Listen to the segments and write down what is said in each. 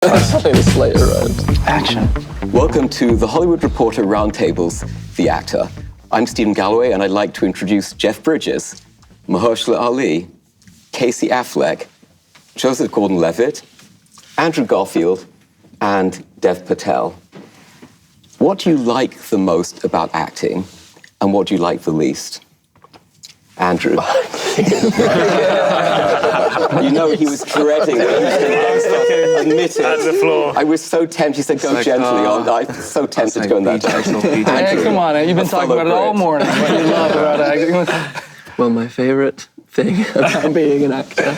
Something this later arrived. Action. Welcome to the Hollywood Reporter Roundtable's The Actor. I'm Stephen Galloway, and I'd like to introduce Jeff Bridges, Mahershala Ali, Casey Affleck, Joseph Gordon-Levitt, Andrew Garfield, and Dev Patel. What do you like the most about acting, and what do you like the least? Andrew. You know, he was dreading it. Admitted. At the floor. I was so tempted. He said, go gently on. I was so tempted to go in that direction. Hey, come on, you've been talking about it all morning. What you love about acting. Well, my favorite thing about being an actor.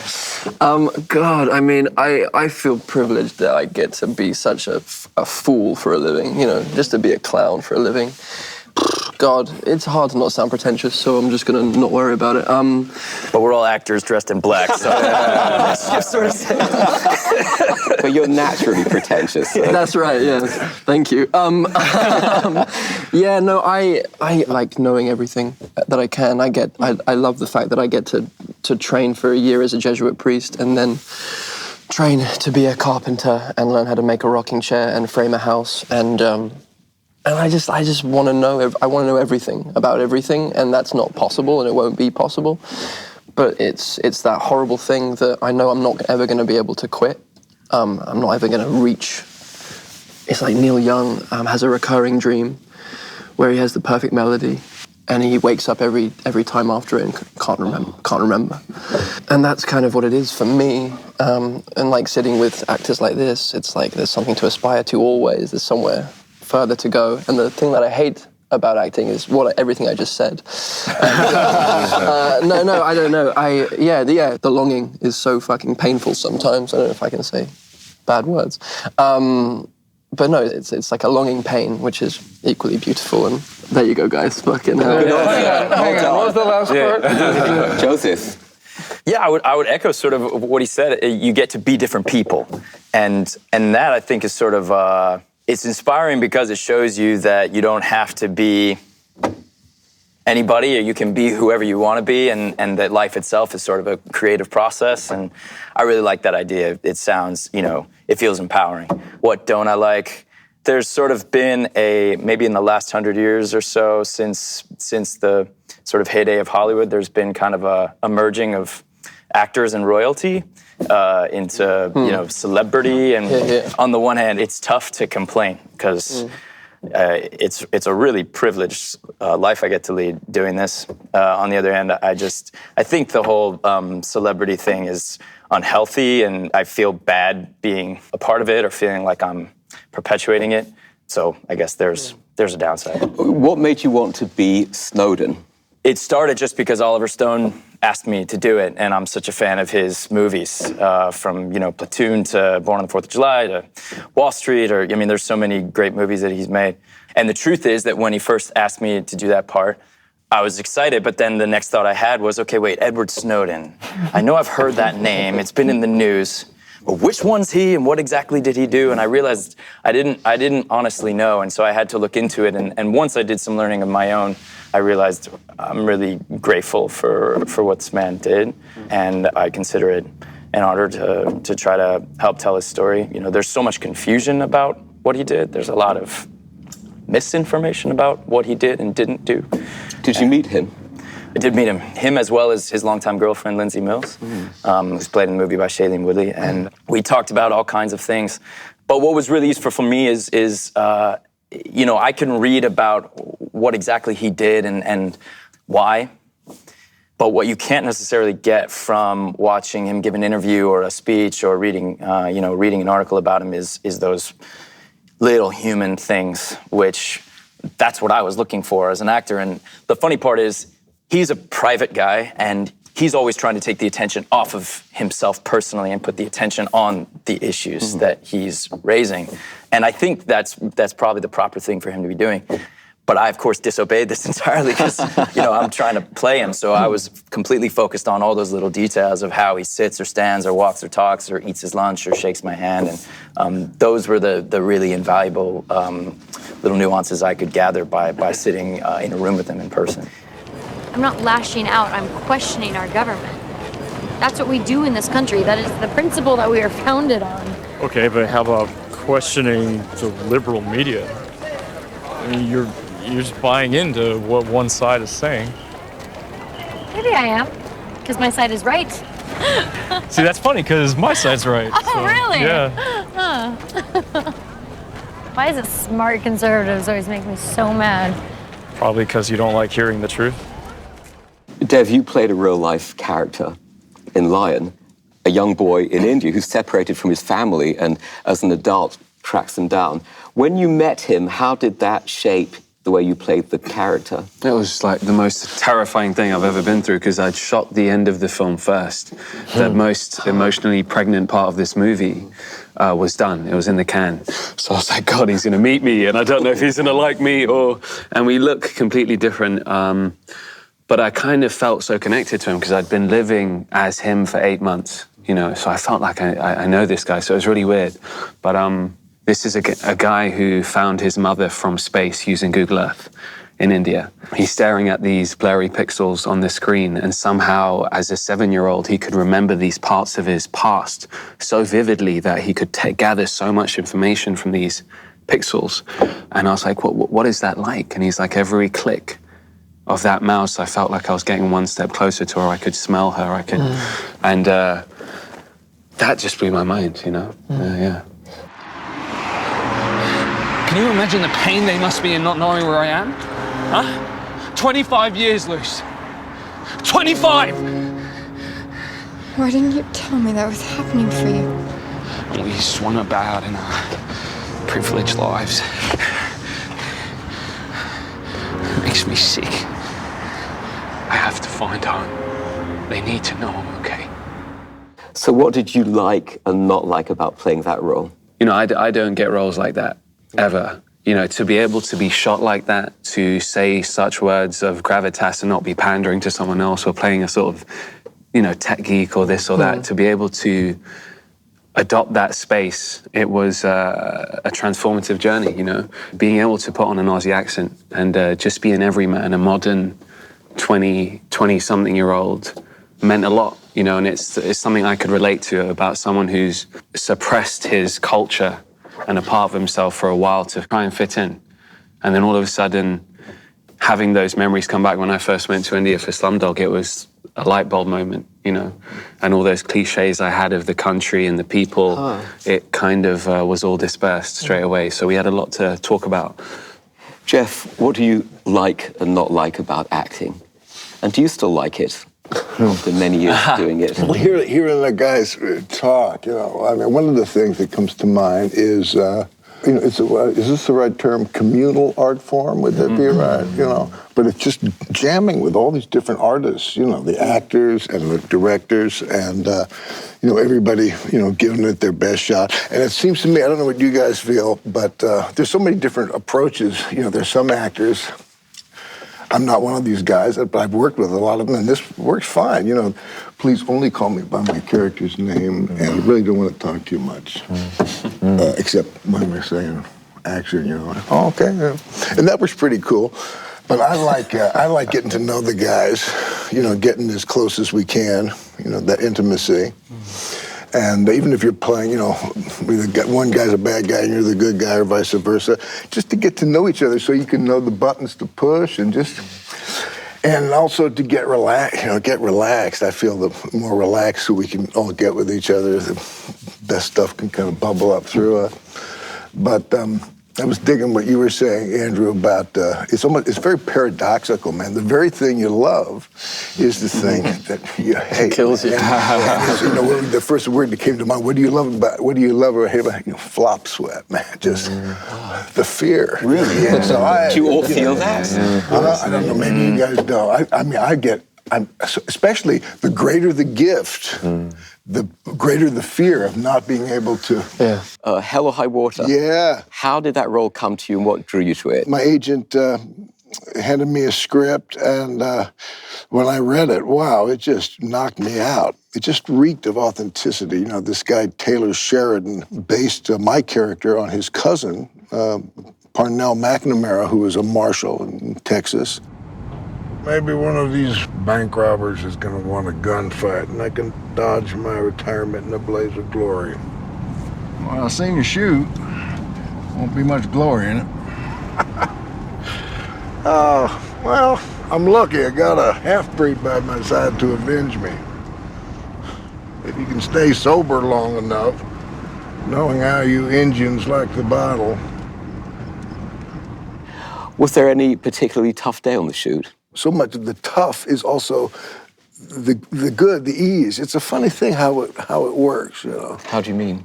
God, I mean, I feel privileged that I get to be such a fool for a living, you know, just to be a clown for a living. God, it's hard to not sound pretentious, so I'm just gonna not worry about it. But we're all actors dressed in black, so I'm sort of saying. But you're naturally pretentious. So. That's right, yes. Thank you. Yeah, no, I like knowing everything that I can. I love the fact that I get to train for a year as a Jesuit priest and then train to be a carpenter and learn how to make a rocking chair and frame a house and I just want to know. I want to know everything about everything, and that's not possible, and it won't be possible. But it's that horrible thing that I know I'm not ever going to be able to quit. I'm not ever going to reach. It's like Neil Young has a recurring dream where he has the perfect melody, and he wakes up every time after it and can't remember. And that's kind of what it is for me. And like sitting with actors like this, it's like there's something to aspire to always. There's somewhere further to go, and the thing that I hate about acting is everything I just said. No, I don't know. The longing is so fucking painful sometimes. I don't know if I can say bad words, but no, it's like a longing pain, which is equally beautiful. And there you go, guys. Fucking hell. Hang on. What was the last part? Joseph. Yeah, I would echo sort of what he said. You get to be different people, and that I think is sort of. It's inspiring because it shows you that you don't have to be anybody, or you can be whoever you want to be, and that life itself is sort of a creative process. And I really like that idea. It sounds, it feels empowering. What don't I like? There's sort of been maybe in the last 100 years or so, since the sort of heyday of Hollywood, there's been kind of a merging of actors and royalty. Into celebrity, and on the one hand, it's tough to complain because it's a really privileged life I get to lead doing this. On the other hand, I think the whole celebrity thing is unhealthy, and I feel bad being a part of it or feeling like I'm perpetuating it. So I guess there's a downside. What made you want to be Snowden? It started just because Oliver Stone asked me to do it, and I'm such a fan of his movies, from Platoon to Born on the 4th of July to Wall Street, there's so many great movies that he's made. And the truth is that when he first asked me to do that part, I was excited, but then the next thought I had was, okay, wait, Edward Snowden. I know I've heard that name, it's been in the news, but which one's he and what exactly did he do? And I realized I didn't honestly know, and so I had to look into it, and once I did some learning of my own, I realized I'm really grateful for what this man did, and I consider it an honor to try to help tell his story. There's so much confusion about what he did. There's a lot of misinformation about what he did and didn't do. Did you meet him? I did meet him as well as his longtime girlfriend, Lindsay Mills, who's played in the movie by Shailene Woodley, and we talked about all kinds of things. But what was really useful for me is I can read about what exactly he did and why, but what you can't necessarily get from watching him give an interview or a speech or reading an article about him is those little human things, which that's what I was looking for as an actor. And the funny part is he's a private guy, and he's always trying to take the attention off of himself personally and put the attention on the issues that he's raising. And I think that's probably the proper thing for him to be doing. But I, of course, disobeyed this entirely because, I'm trying to play him. So I was completely focused on all those little details of how he sits or stands or walks or talks or eats his lunch or shakes my hand. And those were the really invaluable little nuances I could gather by sitting in a room with him in person. I'm not lashing out, I'm questioning our government. That's what we do in this country. That is the principle that we are founded on. Okay, but how about questioning the liberal media? I mean, you're just buying into what one side is saying. Maybe I am, because my side is right. See, that's funny, because my side's right. Oh, really? Yeah. Huh. Why is it smart conservatives always make me so mad? Probably because you don't like hearing the truth. Dev, you played a real-life character in Lion, a young boy in India who's separated from his family and, as an adult, tracks them down. When you met him, how did that shape the way you played the character? It was like the most terrifying thing I've ever been through because I'd shot the end of the film first. The most emotionally pregnant part of this movie was done. It was in the can. So I was like, God, he's going to meet me, and I don't know if he's going to like me or... And we look completely different. But I kind of felt so connected to him because I'd been living as him for 8 months, you know, so I felt like I know this guy, so it was really weird. But this is a guy who found his mother from space using Google Earth in India. He's staring at these blurry pixels on the screen, and somehow, as a 7-year-old, he could remember these parts of his past so vividly that he could gather so much information from these pixels. And I was like, what is that like? And he's like, every click of that mouse, I felt like I was getting one step closer to her. I could smell her. I could, and that just blew my mind, you know. Yeah. Can you imagine the pain they must be in not knowing where I am? Huh? 25 years, Luce. 25! Why didn't you tell me that was happening for you? We just want to bow in our privileged lives. It makes me sick. I have to find home. They need to know I'm okay. So what did you like and not like about playing that role? You know, I don't get roles like that, ever. You know, to be able to be shot like that, to say such words of gravitas and not be pandering to someone else or playing a sort of, you know, tech geek or this or that, to be able to adopt that space, it was a transformative journey, you know. Being able to put on an Aussie accent and just be an everyman, a modern 20-something-year-old meant a lot, you know, and it's something I could relate to about someone who's suppressed his culture and a part of himself for a while to try and fit in. And then all of a sudden, having those memories come back when I first went to India for Slumdog, it was a light bulb moment, you know, and all those cliches I had of the country and the people, it kind of was all dispersed straight away. So we had a lot to talk about. Jeff, what do you like and not like about acting? And do you still like it after many years of doing it? Well, hearing the guys talk, you know, I mean, one of the things that comes to mind is, you know, is this the right term? Communal art form, would that be right? You know, but it's just jamming with all these different artists, you know, the actors and the directors and, you know, everybody, you know, giving it their best shot. And it seems to me, I don't know what you guys feel, but there's so many different approaches. You know, there's some actors, I'm not one of these guys, but I've worked with a lot of them, and this works fine. You know, please only call me by my character's name, and I really don't want to talk too much, except when we're saying action, you know. Oh, okay, yeah. And that was pretty cool. But I like getting to know the guys, you know, getting as close as we can, you know, that intimacy. And even if you're playing, you know, one guy's a bad guy and you're the good guy or vice versa, just to get to know each other so you can know the buttons to push and also to get relaxed. I feel the more relaxed we can all get with each other, the best stuff can kind of bubble up through us. But I was digging what you were saying, Andrew, about it's very paradoxical, man. The very thing you love is the thing that you hate. Kills you. You know, the first word that came to mind, what do you love or hate about, you know, flop sweat, man, just the fear. Really? Yeah. So do you all feel that? I don't know, maybe you guys don't. I mean, especially the greater the gift, the greater the fear of not being able to. Yeah. Hell or High Water. Yeah. How did that role come to you and what drew you to it? My agent handed me a script, and when I read it, wow, it just knocked me out. It just reeked of authenticity. You know, this guy, Taylor Sheridan, based my character on his cousin, Parnell McNamara, who was a marshal in Texas. Maybe one of these bank robbers is going to want a gunfight, and I can dodge my retirement in a blaze of glory. Well, I've seen you shoot. Won't be much glory in it. Well, I'm lucky I got a half-breed by my side to avenge me. If you can stay sober long enough, knowing how you Indians like the bottle. Was there any particularly tough day on the shoot? So much of the tough is also the good, the ease. It's a funny thing how it works, you know. How do you mean?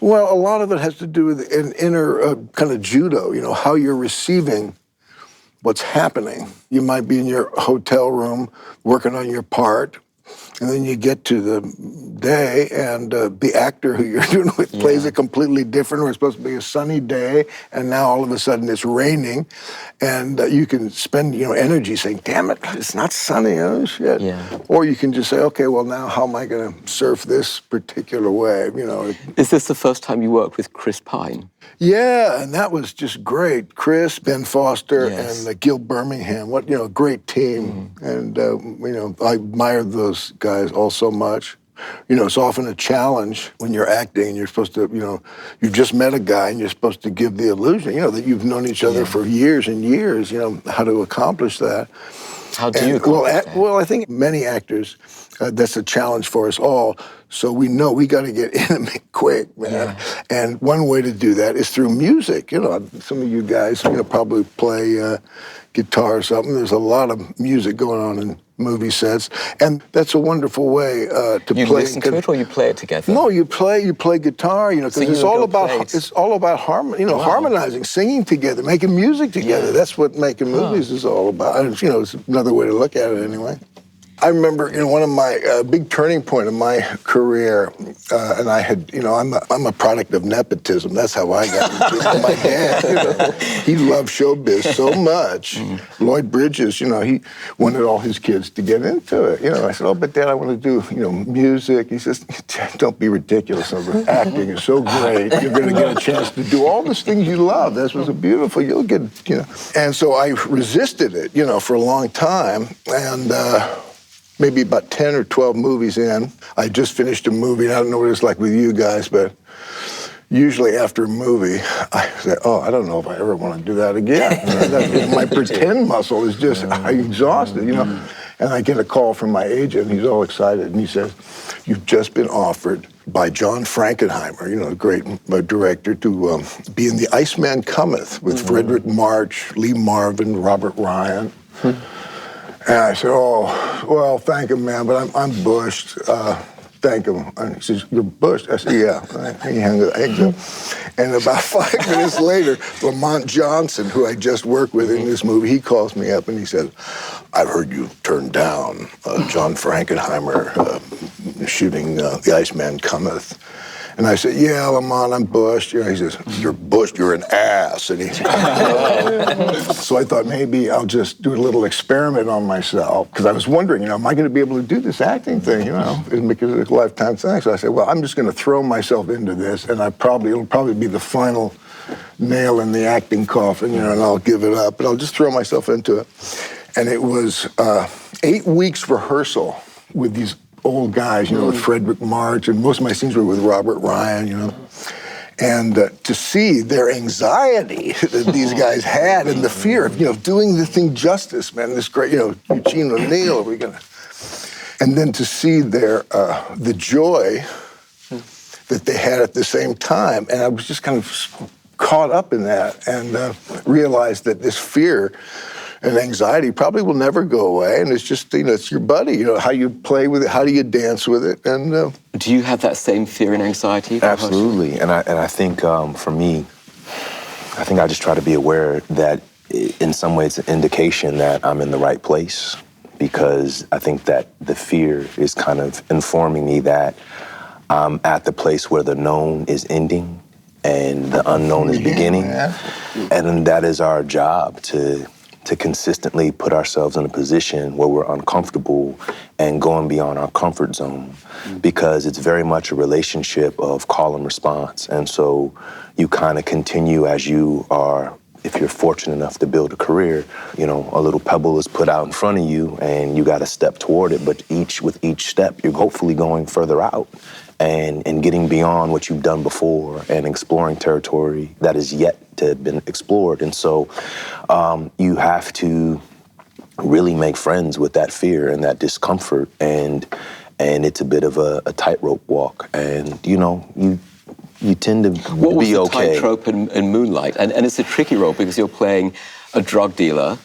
Well, a lot of it has to do with an inner kind of judo, you know, how you're receiving what's happening. You might be in your hotel room working on your part, and then you get to the day, and the actor who you're doing with plays it completely different. It's supposed to be a sunny day, and now all of a sudden it's raining, and you can spend energy saying, "Damn it, it's not sunny, oh shit." Yeah. Or you can just say, "Okay, well now how am I going to surf this particular wave?" You know. Is this the first time you worked with Chris Pine? Yeah, and that was just great. Chris, Ben Foster, and Gil Birmingham. What great team. And I admire those guys all so much. It's often a challenge when you're acting and you're supposed to, you've just met a guy and you're supposed to give the illusion, that you've known each other for years and years. How to accomplish that. How do you accomplish that? Well, I think many actors, that's a challenge for us all. So we know we got to get intimate quick, man. Yeah. And one way to do that is through music. Some of you guys, probably play guitar or something. There's a lot of music going on in movie sets, and that's a wonderful way to play. You listen to it, or you play it together? No, you play guitar. Because it's all about harmonizing, singing together, making music together. Yeah. That's what making movies is all about. It's another way to look at it, anyway. I remember, one of my big turning point in my career, and I had, I'm a product of nepotism. That's how I got into it. My dad, he loved showbiz so much. Lloyd Bridges, he wanted all his kids to get into it. I said, "Oh, but Dad, I want to do, music." He says, "Don't be ridiculous. Acting is so great. You're going to get a chance to do all these things you love. That's what's beautiful. You'll get, And so I resisted it, for a long time, and. Maybe about 10 or 12 movies in. I just finished a movie, and I don't know what it's like with you guys, but usually after a movie, I say, "Oh, I don't know if I ever want to do that again." My pretend muscle is just exhausted, And I get a call from my agent, and he's all excited, and he says, "You've just been offered by John Frankenheimer, a great director, to be in The Iceman Cometh with Frederick March, Lee Marvin, Robert Ryan." And I said, "Oh, well, thank him, man, but I'm bushed. Thank him." And he says, "You're bushed?" I said, "Yeah." And he hangs up. And about 5 minutes later, Lamont Johnson, who I just worked with in this movie, he calls me up and he says, "I've heard you turned down John Frankenheimer shooting The Iceman Cometh." And I said, "Yeah, Lamont, I'm bushed." He says, "You're bushed, you're an ass." And so I thought maybe I'll just do a little experiment on myself, because I was wondering, am I going to be able to do this acting thing, because it's a lifetime thing. So I said, well, I'm just going to throw myself into this, and it'll probably be the final nail in the acting coffin, and I'll give it up, but I'll just throw myself into it. And it was 8 weeks rehearsal with these old guys, with Frederick March, and most of my scenes were with Robert Ryan, And to see their anxiety that these guys had and the fear of, doing the thing justice, man, this great, Eugene O'Neill, are we gonna? And then to see the joy that they had at the same time, and I was just kind of caught up in that and realized that this fear and anxiety probably will never go away, and it's just, it's your buddy, how you play with it, how do you dance with it, and... Do you have that same fear and anxiety? Absolutely, and I think for me, I think I just try to be aware that in some ways it's an indication that I'm in the right place, because I think that the fear is kind of informing me that I'm at the place where the known is ending and the unknown is beginning, and that is our job to consistently put ourselves in a position where we're uncomfortable and going beyond our comfort zone, because it's very much a relationship of call and response. And so you kind of continue as you are, if you're fortunate enough to build a career, a little pebble is put out in front of you and you got to step toward it, but with each step, you're hopefully going further out. and getting beyond what you've done before and exploring territory that is yet to have been explored. And so you have to really make friends with that fear and that discomfort, and it's a bit of a tightrope walk. And you tend to what was be the okay. tightrope in Moonlight? And it's a tricky role because you're playing a drug dealer,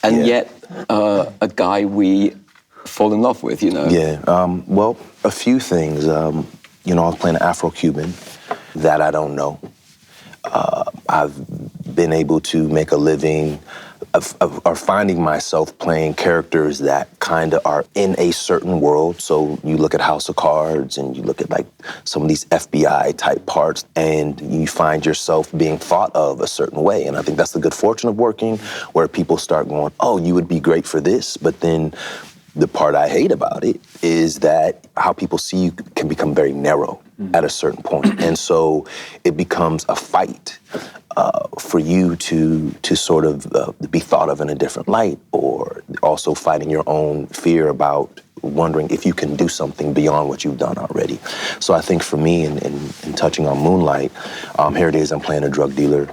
and yet a guy we fall in love with, Yeah, well, a few things. I was playing an Afro-Cuban that I don't know. I've been able to make a living of finding myself playing characters that kind of are in a certain world. So you look at House of Cards and you look at like some of these FBI type parts, and you find yourself being thought of a certain way. And I think that's the good fortune of working, where people start going, oh, you would be great for this. But then the part I hate about it is that how people see you can become very narrow at a certain point. And so it becomes a fight for you to sort of be thought of in a different light, or also fighting your own fear about wondering if you can do something beyond what you've done already. So I think for me, in touching on Moonlight, here it is, I'm playing a drug dealer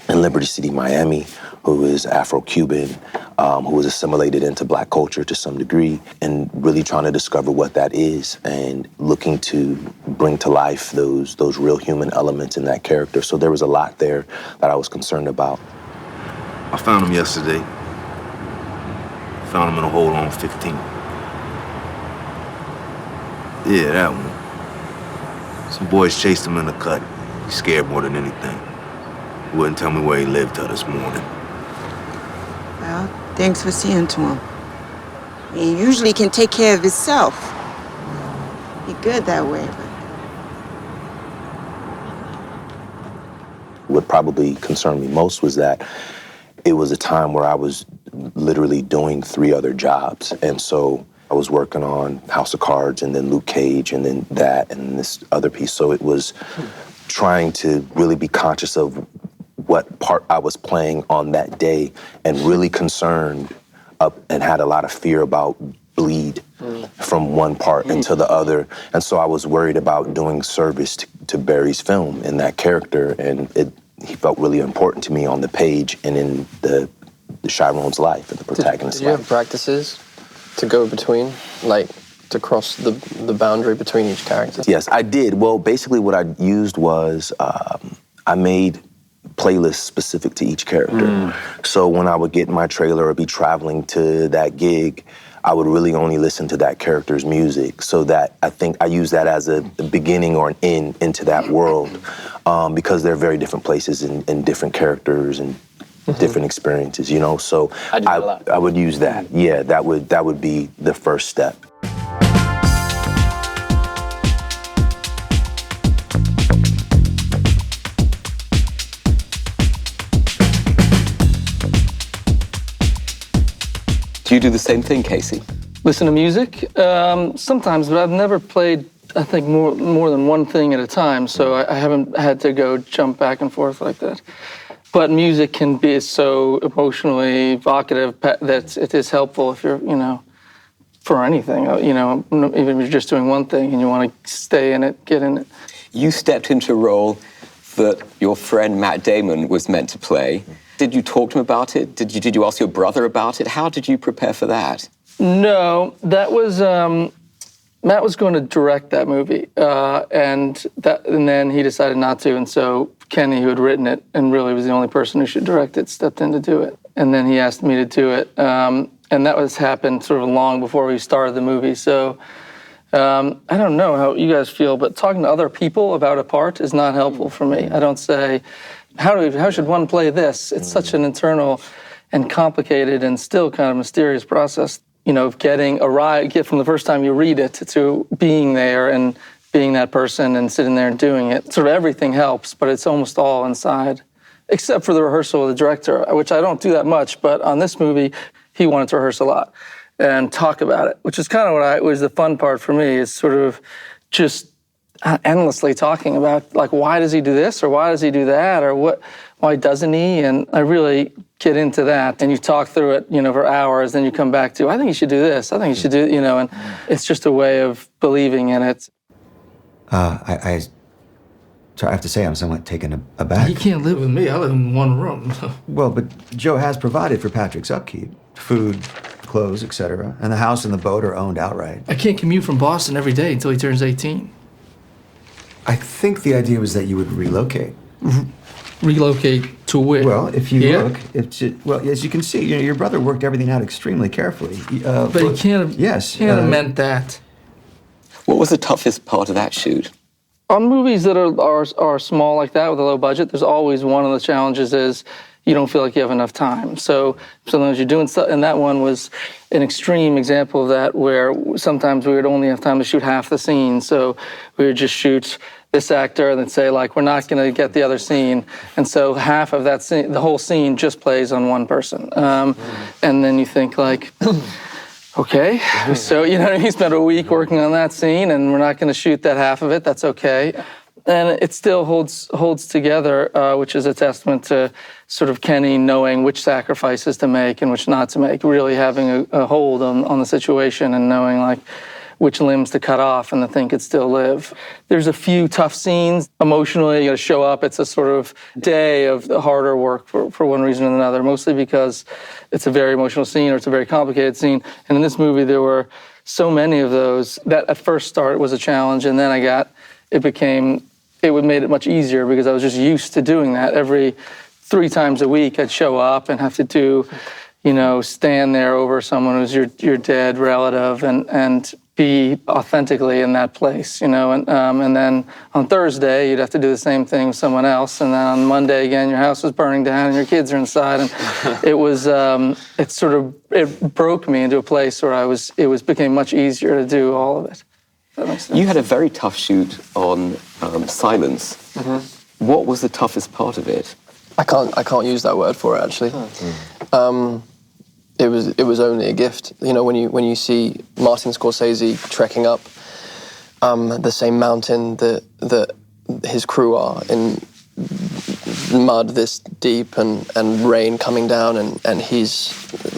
in Liberty City, Miami, who is Afro-Cuban, who was assimilated into Black culture to some degree, and really trying to discover what that is and looking to bring to life those real human elements in that character. So there was a lot there that I was concerned about. I found him yesterday. Found him in a hole on 15. Yeah, that one. Some boys chased him in the cut. He's scared more than anything. He wouldn't tell me where he lived till this morning. Well, thanks for seeing to him. He usually can take care of himself. He good that way, but... What probably concerned me most was that it was a time where I was literally doing 3 other jobs. And so I was working on House of Cards and then Luke Cage and then that and this other piece. So it was trying to really be conscious of what part I was playing on that day, and really concerned and had a lot of fear about bleed from one part into the other. And so I was worried about doing service to Barry's film in that character, and he felt really important to me on the page and in the Chiron's life and the protagonist's Did you life. have practices to go between, like to cross the boundary between each character? Yes, I did. Well, basically what I used was I made playlists specific to each character. So when I would get in my trailer or be traveling to that gig, I would really only listen to that character's music, so that I think I use that as a beginning or an end into that world, because they're very different places and different characters and different experiences, So I would use that. Yeah, that would be the first step. Do you do the same thing, Casey? Listen to music? Sometimes, but I've never played, I think, more than one thing at a time, so I haven't had to go jump back and forth like that. But music can be so emotionally evocative that it is helpful if you're, for anything, even if you're just doing one thing and you want to stay in it, get in it. You stepped into a role that your friend Matt Damon was meant to play. Did you talk to him about it? Did you ask your brother about it? How did you prepare for that? No, that was Matt was going to direct that movie, and then he decided not to, and so Kenny, who had written it and really was the only person who should direct it, stepped in to do it, and then he asked me to do it, and that happened sort of long before we started the movie. So I don't know how you guys feel, but talking to other people about a part is not helpful for me. I don't say, how should one play this? It's such an internal and complicated and still kind of mysterious process, of getting get from the first time you read it to being there and being that person and sitting there and doing it. Sort of everything helps, but it's almost all inside, except for the rehearsal with the director, which I don't do that much, but on this movie, he wanted to rehearse a lot and talk about it, which is kind of what was the fun part for me, is sort of just endlessly talking about, like, why does he do this, or why does he do that, or why doesn't he? And I really get into that, and you talk through it, for hours, then you come back to, I think you should do this, I think you should do, and it's just a way of believing in it. I have to say I'm somewhat taken aback. He can't live with me. I live in one room. Well, but Joe has provided for Patrick's upkeep. Food, clothes, etc. And the house and the boat are owned outright. I can't commute from Boston every day until he turns 18. I think the idea was that you would relocate. Relocate to where? Well, if you Here? look, as you can see, your brother worked everything out extremely carefully. But he can't have, yes, can't have meant that. What was the toughest part of that shoot? On movies that are small like that with a low budget, there's always one of the challenges is you don't feel like you have enough time. So sometimes you're doing stuff, and that one was an extreme example of that, where sometimes we would only have time to shoot half the scene. So we would just shoot this actor and then say, like, we're not going to get the other scene. And so half of that scene, the whole scene just plays on one person. And then you think, like, okay, so, you know, he spent a week working on that scene and we're not going to shoot that half of it. That's okay. And it still holds together, which is a testament to sort of Kenny knowing which sacrifices to make and which not to make, really having a hold on the situation and knowing, like, which limbs to cut off and the thing could still live. There's a few tough scenes. Emotionally, you gotta show up. It's a sort of day of harder work for one reason or another, mostly because it's a very emotional scene or it's a very complicated scene. And in this movie, there were so many of those that at first start was a challenge, and then it made it much easier because I was just used to doing that. Every 3 times a week, I'd show up and have to do, you know, stand there over someone who's your dead relative and be authentically in that place, you know. And then on Thursday, you'd have to do the same thing with someone else. And then on Monday, again, your house was burning down and your kids are inside. And it broke me into a place where it became much easier to do all of it. That makes sense. You had a very tough shoot on silence. Mm-hmm. What was the toughest part of it? I can't use that word for it, actually. It was only a gift. You know, when you see Martin Scorsese trekking up the same mountain that his crew are in, mud this deep and rain coming down, and he's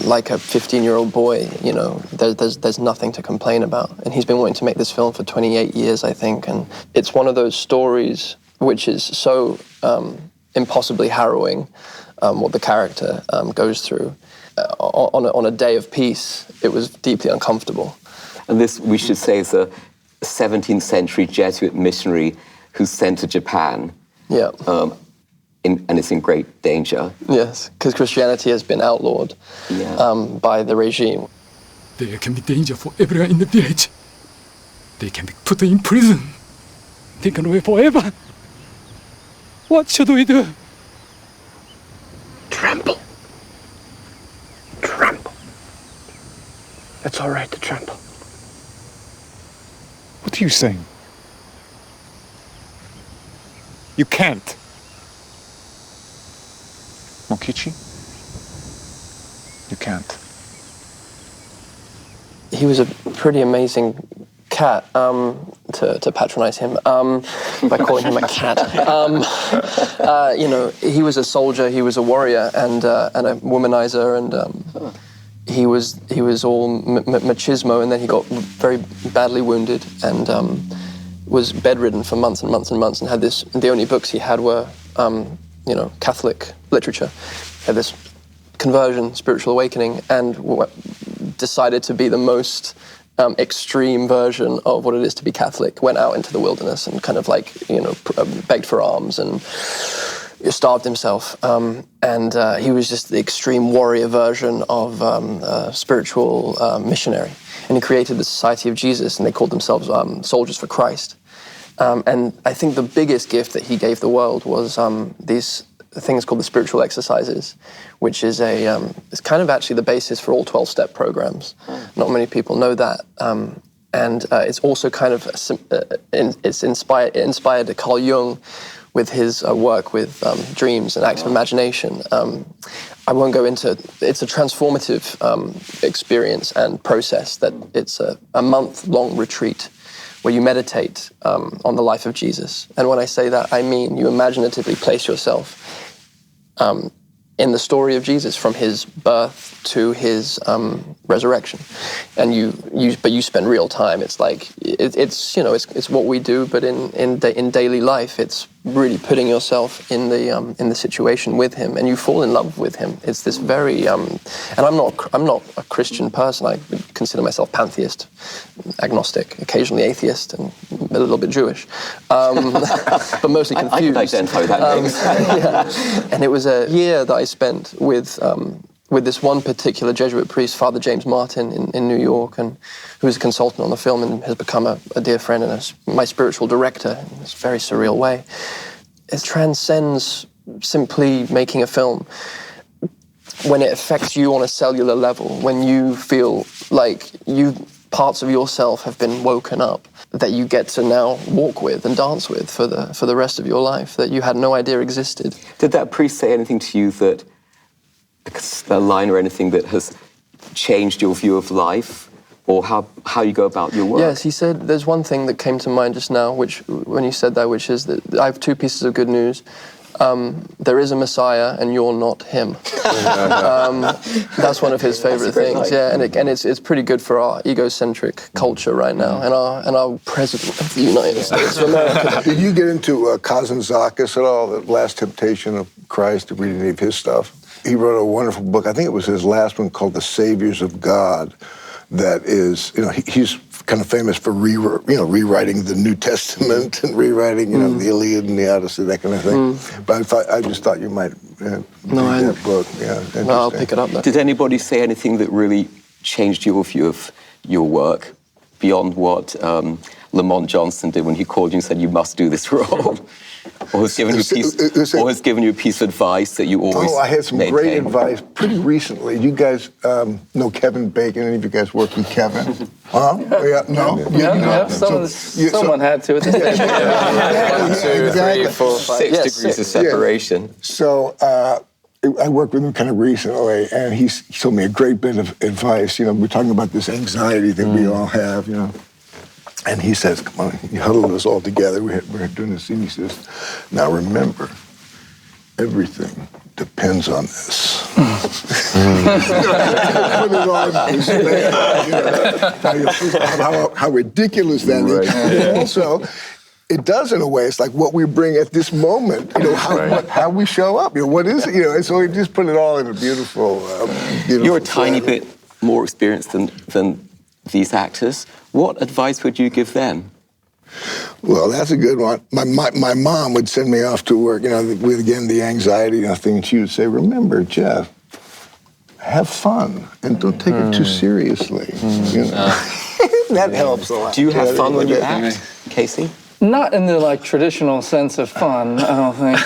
like a 15-year-old boy, you know, there's nothing to complain about. And he's been wanting to make this film for 28 years, I think, and it's one of those stories which is so impossibly harrowing, what the character goes through. On a day of peace, it was deeply uncomfortable. And this, we should say, is a 17th century Jesuit missionary who's sent to Japan. Yeah. And it's in great danger. Yes, because Christianity has been outlawed by the regime. There can be danger for everyone in the village. They can be put in prison, taken away forever. What should we do? Tremble. Tremble. It's all right to tremble. What are you saying? You can't. Mokichi? You can't. He was a pretty amazing cat, to patronize him by calling him a cat. You know, he was a soldier, he was a warrior and a womanizer, and he was all machismo, and then he got very badly wounded and was bedridden for months and months and months, and had this. The only books he had were you know, Catholic literature. Had this conversion, spiritual awakening, and decided to be the most extreme version of what it is to be Catholic. Went out into the wilderness and kind of, like, you know, begged for alms and starved himself. And he was just the extreme warrior version of a spiritual missionary. And he created the Society of Jesus, and they called themselves Soldiers for Christ. And I think the biggest gift that he gave the world was these things called the spiritual exercises, which is it's kind of actually the basis for all 12-step programs. Not many people know that. And it's also kind of, it inspired Carl Jung with his work with dreams and active imagination. I won't go into, it's a transformative experience and process. That it's a month-long retreat where you meditate on the life of Jesus. And when I say that, I mean you imaginatively place yourself in the story of Jesus, from his birth to his resurrection, and but you spend real time. It's like it's what we do, but in daily life, it's really putting yourself in the situation with him, and you fall in love with him. It's this very and I'm not a Christian person. I would consider myself pantheist, agnostic, occasionally atheist, and a little bit Jewish, but mostly confused. I can identify with that name. Yeah. And it was a year that I spent with this one particular Jesuit priest, Father James Martin, in New York, and who was a consultant on the film and has become a dear friend and my spiritual director in this very surreal way. It transcends simply making a film. When it affects you on a cellular level, when you feel like parts of yourself have been woken up, that you get to now walk with and dance with for the rest of your life, that you had no idea existed. Did that priest say anything to you, that a line or anything that has changed your view of life, or how you go about your work? Yes, he said, there's one thing that came to mind just now, when you said that, which is that I have two pieces of good news. There is a Messiah, and you're not him. That's one of his favorite things. Nice. Yeah, and it's pretty good for our egocentric culture right now, and our president of the United States of America. Did you get into Kazantzakis at all? The Last Temptation of Christ? Read any of his stuff? He wrote a wonderful book. I think it was his last one, called The Saviors of God. That is, he's kind of famous for rewriting the New Testament and rewriting, the Iliad and the Odyssey, that kind of thing. But I just thought you might read that book. Yeah, no, I'll pick it up. Did anybody say anything that really changed your view of your work beyond what Lamont Johnson did when he called you and said you must do this role? Or has given you a piece of advice that you always I had some maintain? Great advice pretty recently. You guys know Kevin Bacon? Any of you guys work with Kevin? Yeah, no? Yeah, someone had to. 1, 2, 3, 4, 5, 6 degrees of separation. Yeah. So I worked with him kind of recently, and he told me a great bit of advice. We're talking about this anxiety that we all have, And he says, come on, he huddled us all together. We're doing this scene. He says, now remember, everything depends on this. Put it on how ridiculous that is. And also, it does in a way. It's like what we bring at this moment, how we show up. What is it? And so we just put it all in a beautiful You're a tiny bit more experienced than these actors. What advice would you give them? Well, that's a good one. My mom would send me off to work, with, again, the anxiety thing, and she would say, remember, Jeff, have fun, and don't take it too seriously. That helps a lot. Do you have fun when you act, Casey? Not in the traditional sense of fun, I don't think,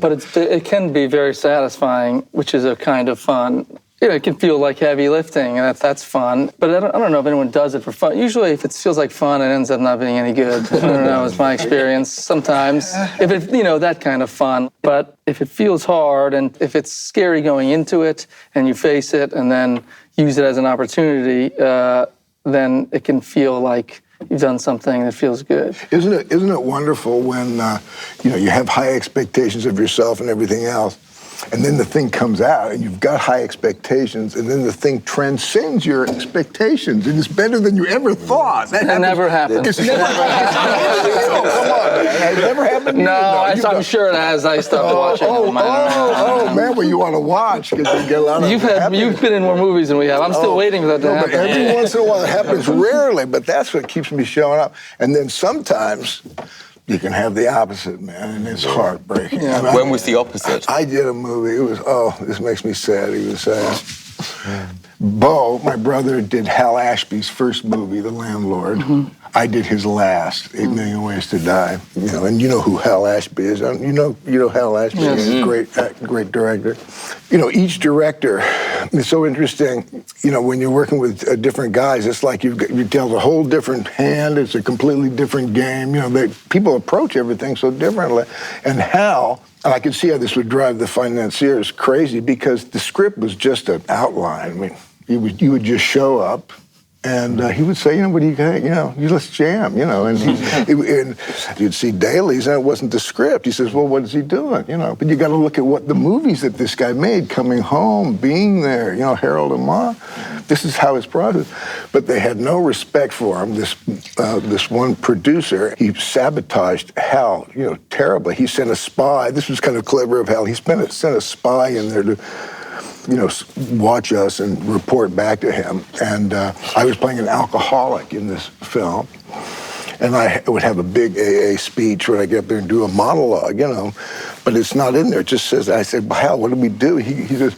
but it can be very satisfying, which is a kind of fun. It can feel like heavy lifting, and that's fun. But I don't know if anyone does it for fun. Usually, if it feels like fun, it ends up not being any good. I don't know, it's my experience. Sometimes, if it, that kind of fun. But if it feels hard, and if it's scary going into it, and you face it, and then use it as an opportunity, then it can feel like you've done something that feels good. Isn't it wonderful when you have high expectations of yourself and everything else, and then the thing comes out, and you've got high expectations, and then the thing transcends your expectations, and it's better than you ever thought. That never happened. It's never happened. Come on, man. It never happened to you? No, I'm sure it has. I stopped watching. Man, well, you want to watch, because you get a lot of You've been in more movies than we have. I'm still waiting for that to happen. But every once in a while, it happens rarely, but that's what keeps me showing up. And then sometimes you can have the opposite, man, and it's heartbreaking. Yeah. When was the opposite? I did a movie. It was, this makes me sad. He was Bo, my brother, did Hal Ashby's first movie, The Landlord. Mm-hmm. I did his last, 8 Million Ways to Die. And you know who Hal Ashby is. You know Hal Ashby. Yes. He's a great director. Each director, it's so interesting, when you're working with different guys, it's like you tell a whole different hand. It's a completely different game. People approach everything so differently. And Hal, and I could see how this would drive the financiers crazy, because the script was just an outline. I mean, you would just show up, And he would say, what do you think? Let's jam, And, and you'd see dailies, and it wasn't the script. He says, well, what is he doing? But you got to look at what the movies that this guy made, Coming Home, Being There, Harold and Ma. This is how it's processed. But they had no respect for him. This one producer, he sabotaged Hal, terribly. He sent a spy. This was kind of clever of Hal. He sent a spy in there to watch us and report back to him. And I was playing an alcoholic in this film. And I would have a big AA speech where I get up there and do a monologue, But it's not in there. It just says, I said, well, Hal, what do we do? He says,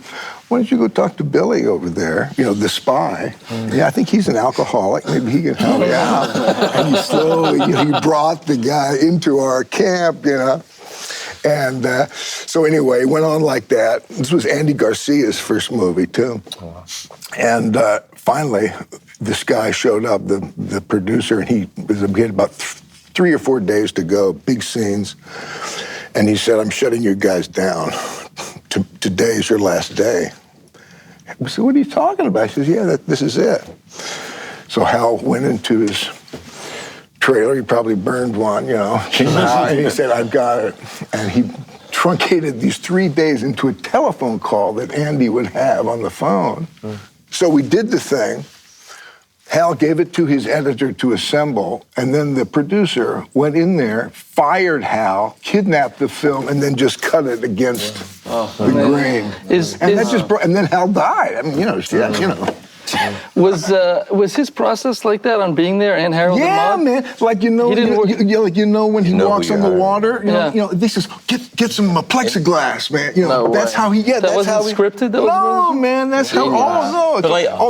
why don't you go talk to Billy over there, the spy. Yeah, I think he's an alcoholic. Maybe he can help me out. And he slowly, he brought the guy into our camp, And so anyway, it went on like that. This was Andy Garcia's first movie, too. Oh, wow. And finally, this guy showed up, the producer, and he had about 3 or 4 days to go, big scenes. And he said, I'm shutting you guys down. Today's your last day. I said, what are you talking about? He says, yeah, this is it. So Hal went into his trailer, he probably burned one, came out, and he said, I've got it. And he truncated these 3 days into a telephone call that Andy would have on the phone. So we did the thing. Hal gave it to his editor to assemble, and then the producer went in there, fired Hal, kidnapped the film, and then just cut it against the grain. And then Hal died. I mean, Was his process like that on Being There and Harold? Yeah, and man. Like when he walks on the water. This is get some plexiglass, man. That's how he. Yeah, that wasn't scripted. No, man. That's how.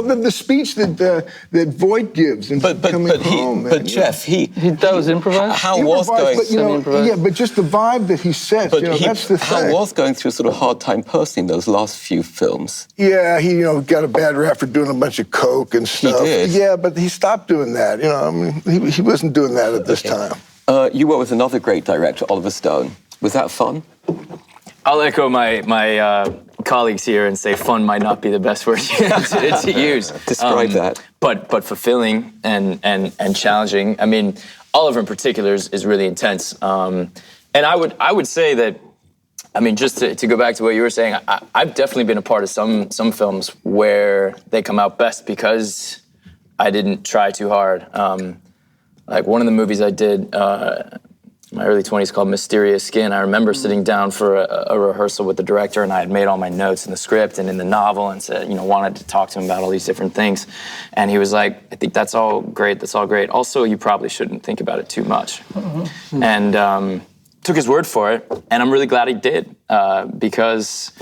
The speech that Voight gives in Coming Home. But Jeff, that was improvised. Hal was going. But just the vibe that he sets. That's the thing. Hal was going through a sort of hard time personally in those last few films. Yeah, he got a bad rap for doing a bunch of coke and stuff. He did. Yeah, but he stopped doing that. He wasn't doing that at this time. You worked with another great director, Oliver Stone. Was that fun? I'll echo my colleagues here and say fun might not be the best word to use. Describe that. But fulfilling and challenging. I mean, Oliver in particular is really intense. And I would say that, I mean, just to go back to what you were saying, I've definitely been a part of some films where they come out best because I didn't try too hard. Like one of the movies I did in my early 20s called Mysterious Skin. I remember sitting down for a rehearsal with the director, and I had made all my notes in the script and in the novel and said, wanted to talk to him about all these different things. And he was like, I think that's all great. Also, you probably shouldn't think about it too much. Mm-hmm. And took his word for it, and I'm really glad he did, because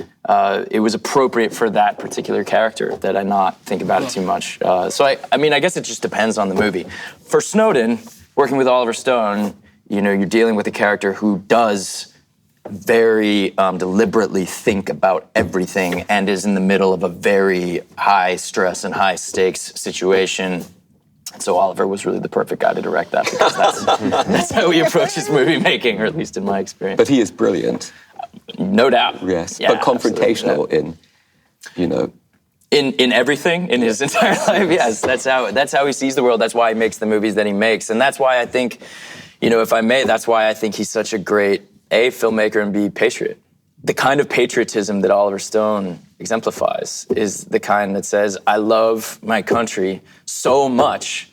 it was appropriate for that particular character that I not think about it too much. So I guess it just depends on the movie. For Snowden, working with Oliver Stone, you're dealing with a character who does very deliberately think about everything and is in the middle of a very high stress and high stakes situation. So Oliver was really the perfect guy to direct that, because that's how he approaches movie making, or at least in my experience. But he is brilliant. No doubt. Yes, yeah, but confrontational in everything, in his entire life. Yes, that's how he sees the world. That's why he makes the movies that he makes. And that's why I think, if I may, that's why I think he's such a great A, filmmaker, and B, patriot. The kind of patriotism that Oliver Stone exemplifies is the kind that says, I love my country so much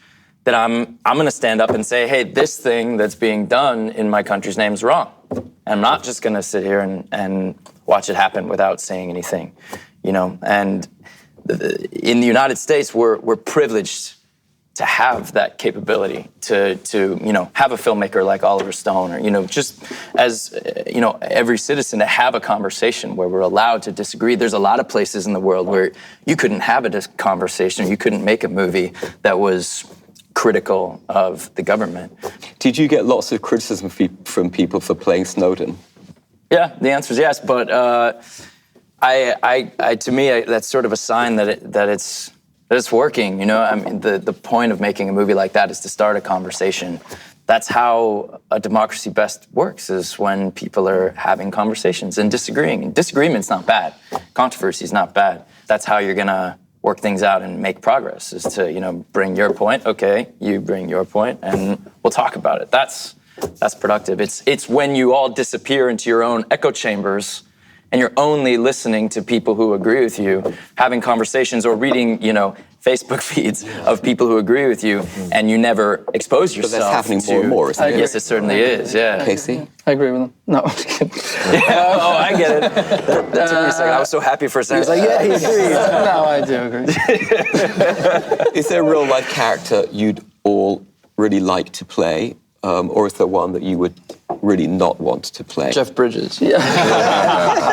that I'm going to stand up and say, hey, this thing that's being done in my country's name is wrong. And I'm not just going to sit here and watch it happen without saying anything, And in the United States, we're privileged to have that capability to have a filmmaker like Oliver Stone, or just as every citizen, to have a conversation where we're allowed to disagree. There's a lot of places in the world where you couldn't have a conversation, you couldn't make a movie that was critical of the government. Did you get lots of criticism from people for playing Snowden? Yeah, the answer is yes, but to me, that's sort of a sign that it's working. I mean, the point of making a movie like that is to start a conversation. That's how a democracy best works, is when people are having conversations and disagreeing. And disagreement's not bad. Controversy's not bad. That's how you're gonna work things out and make progress, is to, you know, bring your point, okay, you bring your point, and we'll talk about it. That's productive. It's when you all disappear into your own echo chambers and you're only listening to people who agree with you, having conversations or reading, you know, Facebook feeds of people who agree with you, and you never expose yourself. But that's happening more and more, isn't it? Yes, it certainly is, yeah. Casey? I agree with him. No, I'm just kidding. Yeah, oh, I get it. That took me a second. I was so happy for a second. I was like, yeah, he agrees. No, I do agree. Is there a real life character you'd all really like to play? Or is there one that you would really not want to play? Jeff Bridges. Yeah.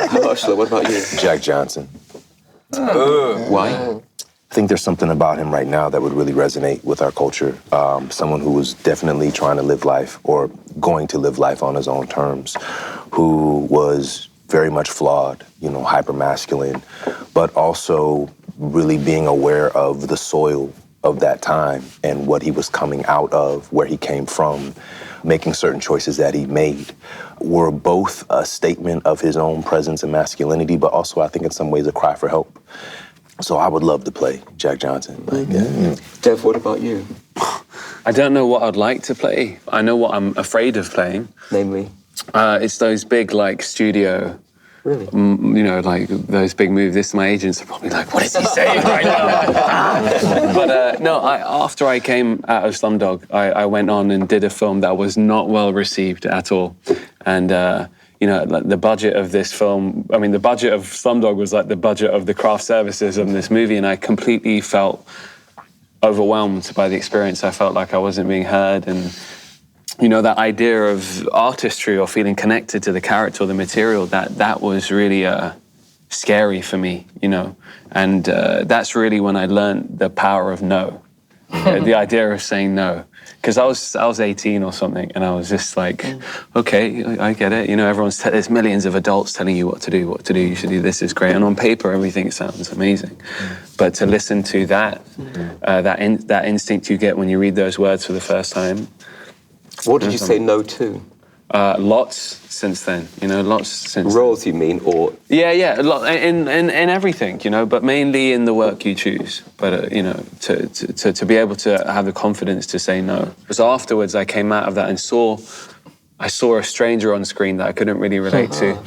Mahershala, what about you? Jack Johnson. Why? I think there's something about him right now that would really resonate with our culture. Someone who was definitely trying to live life or going to live life on his own terms, who was very much flawed, you know, hyper-masculine, but also really being aware of the soil of that time and what he was coming out of, where he came from, making certain choices that he made were both a statement of his own presence and masculinity, but also I think in some ways a cry for help. So I would love to play Jack Johnson. Like, Dev, what about you? I don't know what I'd like to play. I know what I'm afraid of playing. Namely? It's those big, like, studio... Really? You know, like those big movies. My agents are probably like, what is he saying right now? But no, after I came out of Slumdog, I went on and did a film that was not well received at all. And, you know, like the budget of this film, I mean, the budget of Slumdog was like the budget of the craft services of this movie. And I completely felt overwhelmed by the experience. I felt like I wasn't being heard. And, you know, that idea of artistry or feeling connected to the character or the material, that was really scary for me, you know. And that's really when I learned the power of no, the idea of saying no. Because I was 18 or something, and I was just like, okay, I get it. You know, there's millions of adults telling you what to do, you should do this, is great. And on paper, everything sounds amazing. But to listen to that instinct you get when you read those words for the first time. What did you say no to? Lots since then, you know, lots since roles, you mean, or? Yeah, in everything, you know, but mainly in the work you choose. But, you know, to be able to have the confidence to say no. Because afterwards I came out of that and I saw a stranger on screen that I couldn't really relate to.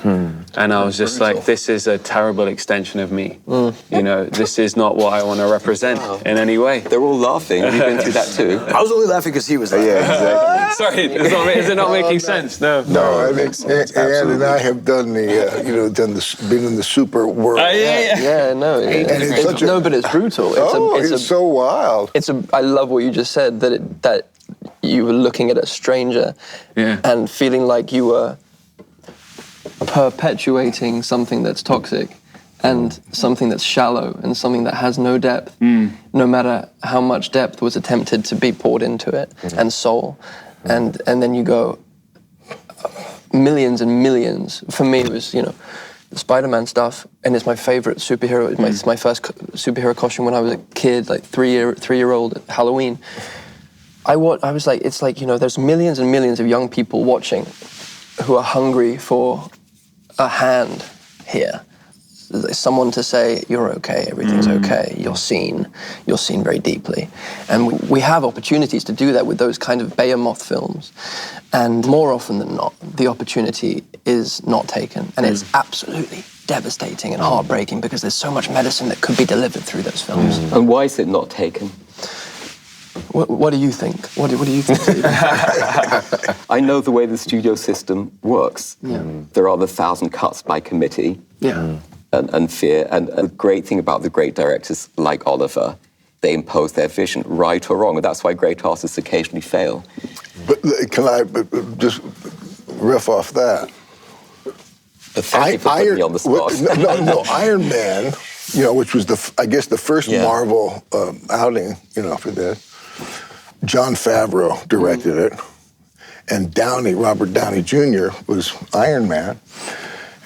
And I was just like, this is a terrible extension of me. You know, this is not what I want to represent in any way. They're all laughing. You've been through that too. I was only laughing because he was laughing. Yeah, exactly. Sorry, is it not making sense? No. No, I think Ann and I have done been in the super world. Yeah, no. But it's brutal. It's so wild. I love what you just said, that you were looking at a stranger and feeling like you were perpetuating something that's toxic and something that's shallow and something that has no depth, no matter how much depth was attempted to be poured into it, and soul. And then you go, millions and millions. For me, it was, you know, the Spider-Man stuff, and it's my favorite superhero. It's my first superhero costume when I was a kid, like three-year-old at Halloween. I was like, it's like, you know, there's millions and millions of young people watching who are hungry for a hand here. There's someone to say, you're okay, everything's okay, you're seen very deeply. And we have opportunities to do that with those kind of behemoth films. And more often than not, the opportunity is not taken. And it's absolutely devastating and heartbreaking because there's so much medicine that could be delivered through those films. And why is it not taken? What do you think? What do you think, Steve? I know the way the studio system works. There are the 1,000 cuts by committee. And fear. And the great thing about the great directors like Oliver, they impose their vision, right or wrong. And that's why great artists occasionally fail. But can I just riff off that? Thank you for putting me on the spot. No, Iron Man, you know, which was the first Marvel outing, you know, for this. Jon Favreau directed it, and Robert Downey Jr. was Iron Man.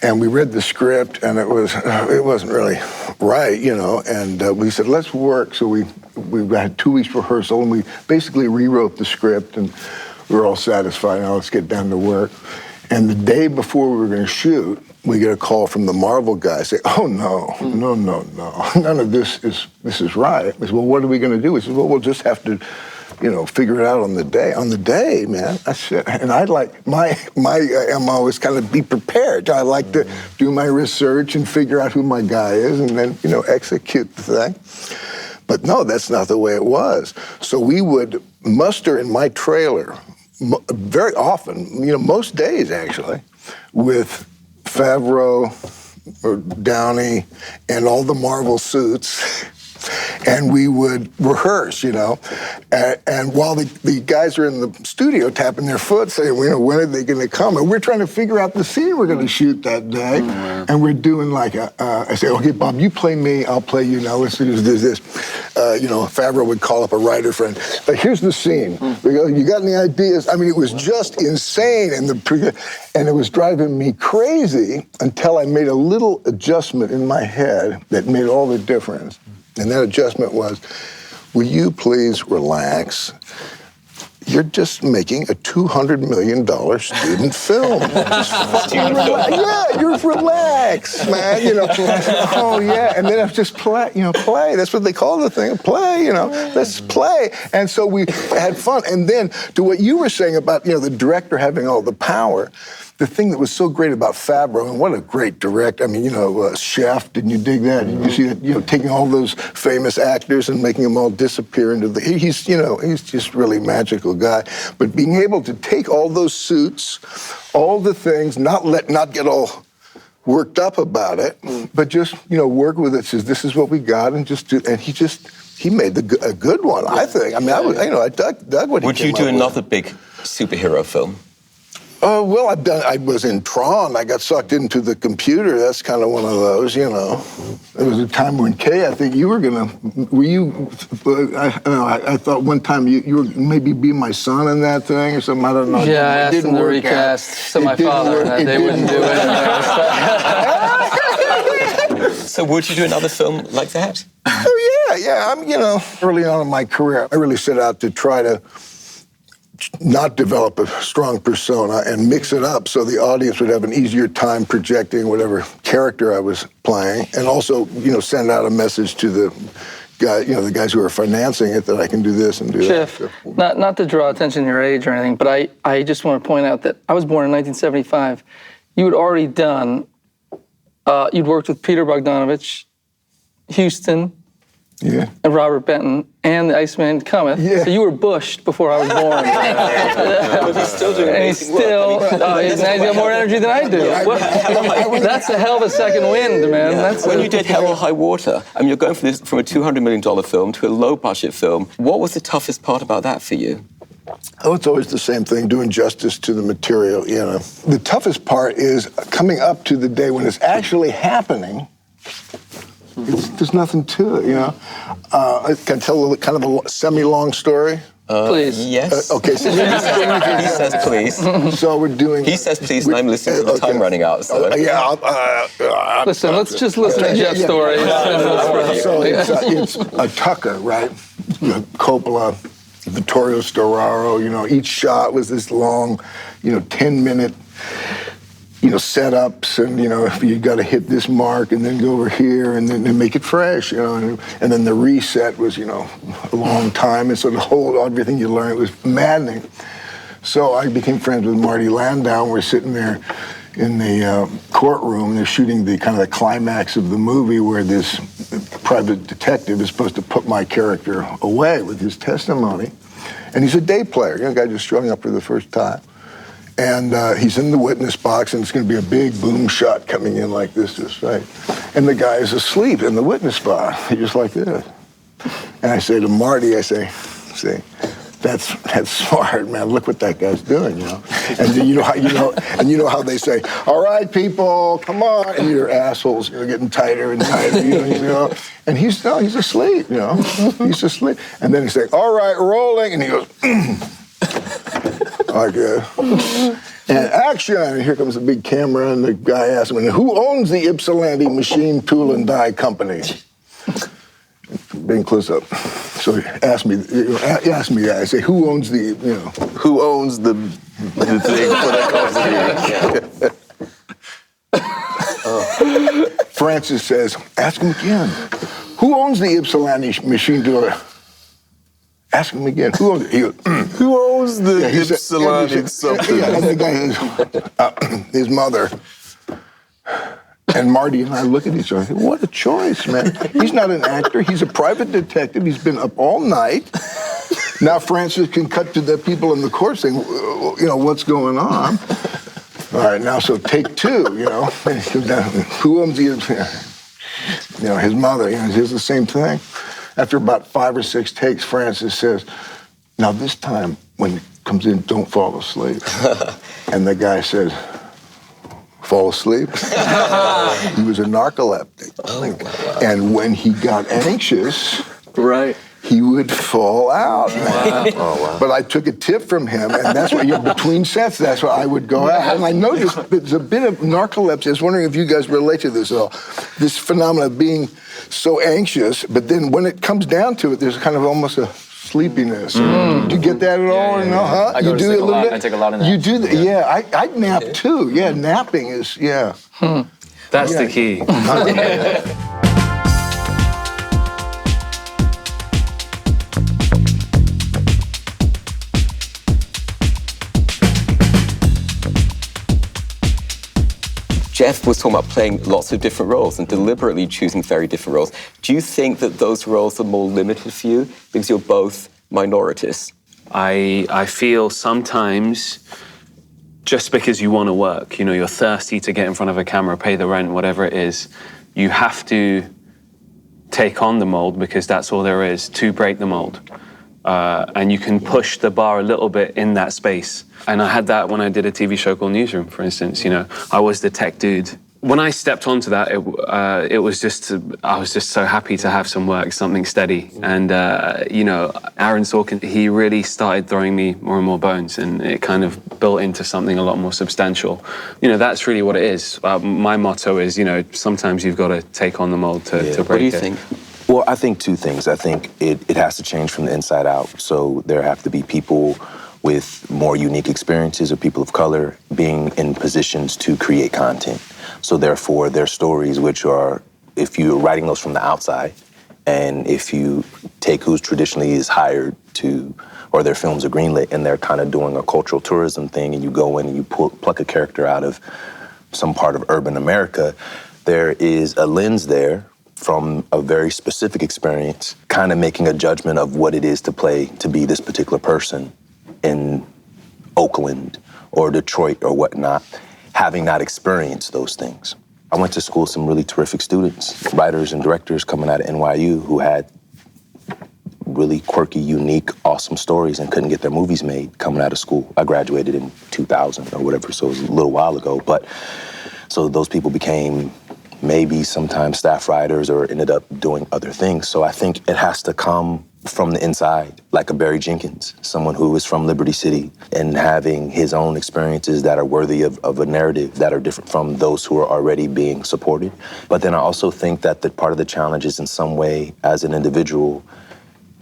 And we read the script, and it wasn't really right, you know. And we said, let's work. So we had 2 weeks rehearsal, and we basically rewrote the script, and we were all satisfied. Now let's get down to work. And the day before we were going to shoot, we get a call from the Marvel guy, say, oh, no, none of this is right. We said, well, what are we going to do? We said, well, we'll just have to, figure it out on the day. On the day, man, I said, and I like, my MO is kind of be prepared. I like to do my research and figure out who my guy is and then, execute the thing. But no, that's not the way it was. So we would muster in my trailer very often, most days actually, with Favreau or Downey and all the Marvel suits, and we would rehearse, and while the guys are in the studio tapping their foot saying, when are they going to come? And we're trying to figure out the scene we're going to shoot that day, and we're doing like I say, okay, Bob, you play me, I'll play you. Now let's do this. Favreau would call up a writer friend. Here's the scene. We go, you got any ideas? I mean, it was just insane, and it was driving me crazy until I made a little adjustment in my head that made all the difference. And that adjustment was, will you please relax? You're just making a $200 million student film. Just fucking relax. Yeah, you're relax, man. Oh yeah, and then just play. Play. That's what they call the thing. Play. Let's play. And so we had fun. And then to what you were saying about the director having all the power. The thing that was so great about Favreau, and what a great director, Chef, didn't you dig that? Did you see that, taking all those famous actors and making them all disappear into he's just really magical guy. But being able to take all those suits, all the things, not get all worked up about it, but just, work with it, says this is what we got, and just do, and he made a good one, I think. I dug what he came up with. Would you do another big superhero film? Well, I was in Tron. I got sucked into the computer. That's kind of one of those, There was a time when, Kay, I think you were I thought one time you were maybe be my son in that thing or something. I don't know. Yeah, I asked them to recast my father, and they wouldn't do it. So would you do another film like that? Oh, yeah. Early on in my career, I really set out to try to not develop a strong persona and mix it up so the audience would have an easier time projecting whatever character I was playing, and also, send out a message to the guy, the guys who are financing it, that I can do this and do Chef, that. not to draw attention to your age or anything, but I just want to point out that I was born in 1975. You had already done, you'd worked with Peter Bogdanovich, Houston, and Robert Benton, and the Iceman Cometh. Yeah. So you were bushed before I was born. But he's still doing amazing work. Now he's got more energy than I do. That's a hell of a second wind, man. Yeah. When you did Hell or High Water, you're going from a $200 million film to a low-budget film. What was the toughest part about that for you? Oh, it's always the same thing, doing justice to the material, The toughest part is coming up to the day when it's actually happening. There's nothing to it, I can tell kind of a semi-long story. Please. Yes. Okay. So he says please. So we're doing. He says please, and I'm listening to the time running out. So. Listen, let's just listen to Jeff's story. So it's a Tucker, right? Coppola, Vittorio Storaro. Each shot was this long, 10-minute. Setups, and if you got to hit this mark and then go over here and then make it fresh, and then the reset was, a long time, and so the whole everything you learned was maddening. So I became friends with Marty Landau. We're sitting there in the courtroom. They're shooting the kind of the climax of the movie where this private detective is supposed to put my character away with his testimony, and he's a day player, a guy just showing up for the first time. And he's in the witness box, and it's going to be a big boom shot coming in like this, just right. And the guy is asleep in the witness box, just like this. And I say to Marty, see, that's smart, man. Look what that guy's doing, And then you know how they say, all right, people, come on, and your assholes, getting tighter and tighter, And he's asleep, He's asleep. And then he say, all right, rolling, and he goes. Like, and action, and here comes a big camera, and the guy asks me, who owns the Ypsilanti Machine Tool and Die Company? Big close up. So he asked me that. I say, who owns the, Who owns the thing for that company? Francis says, ask him again. Who owns the Ypsilanti machine tour? Ask him again. Who owns it? He goes, Who owns the Ypsilanti something? Yeah, and the guy is his mother. And Marty and I look at each other and think, what a choice, man. He's not an actor. He's a private detective. He's been up all night. Now Francis can cut to the people in the court saying, what's going on? All right, now, so take two, Who owns the, his mother, it's the same thing. After about 5 or 6 takes, Francis says, now this time, when it comes in, don't fall asleep. And the guy says, fall asleep? He was a narcoleptic. Oh, wow. And when he got anxious, he would fall out. Wow. Oh, wow. But I took a tip from him, and that's what between sets, that's what I would go out. And I noticed there's a bit of narcolepsy. I was wondering if you guys relate to this at all. This phenomenon of being so anxious, but then when it comes down to it, there's kind of almost a sleepiness. Do you get that at all? No, huh? I you do take a little bit? I take a lot of naps. You do that? Yeah, I nap too. Yeah, napping is, That's the key. Jeff was talking about playing lots of different roles and deliberately choosing very different roles. Do you think that those roles are more limited for you because you're both minorities? I feel sometimes just because you want to work, you're thirsty to get in front of a camera, pay the rent, whatever it is, you have to take on the mold because that's all there is to break the mold. And you can push the bar a little bit in that space. And I had that when I did a TV show called Newsroom, for instance. I was the tech dude. When I stepped onto that, I was just so happy to have some work, something steady. And, Aaron Sorkin, he really started throwing me more and more bones, and it kind of built into something a lot more substantial. That's really what it is. My motto is, sometimes you've got to take on the mold to break it. What do you think? Well, I think 2 things. I think it has to change from the inside out. So there have to be people with more unique experiences or people of color being in positions to create content. So therefore, their stories, which are, if you're writing those from the outside, and if you take who's traditionally is hired to, or their films are greenlit, and they're kind of doing a cultural tourism thing, and you go in and you pluck a character out of some part of urban America, there is a lens there from a very specific experience, kind of making a judgment of what it is to be this particular person in Oakland or Detroit or whatnot, having not experienced those things. I went to school with some really terrific students, writers and directors coming out of NYU who had really quirky, unique, awesome stories and couldn't get their movies made coming out of school. I graduated in 2000 or whatever, so it was a little while ago. But so those people became maybe sometimes staff writers or ended up doing other things. So I think it has to come from the inside, like a Barry Jenkins, someone who is from Liberty City and having his own experiences that are worthy of a narrative that are different from those who are already being supported. But then I also think that the part of the challenge is in some way, as an individual,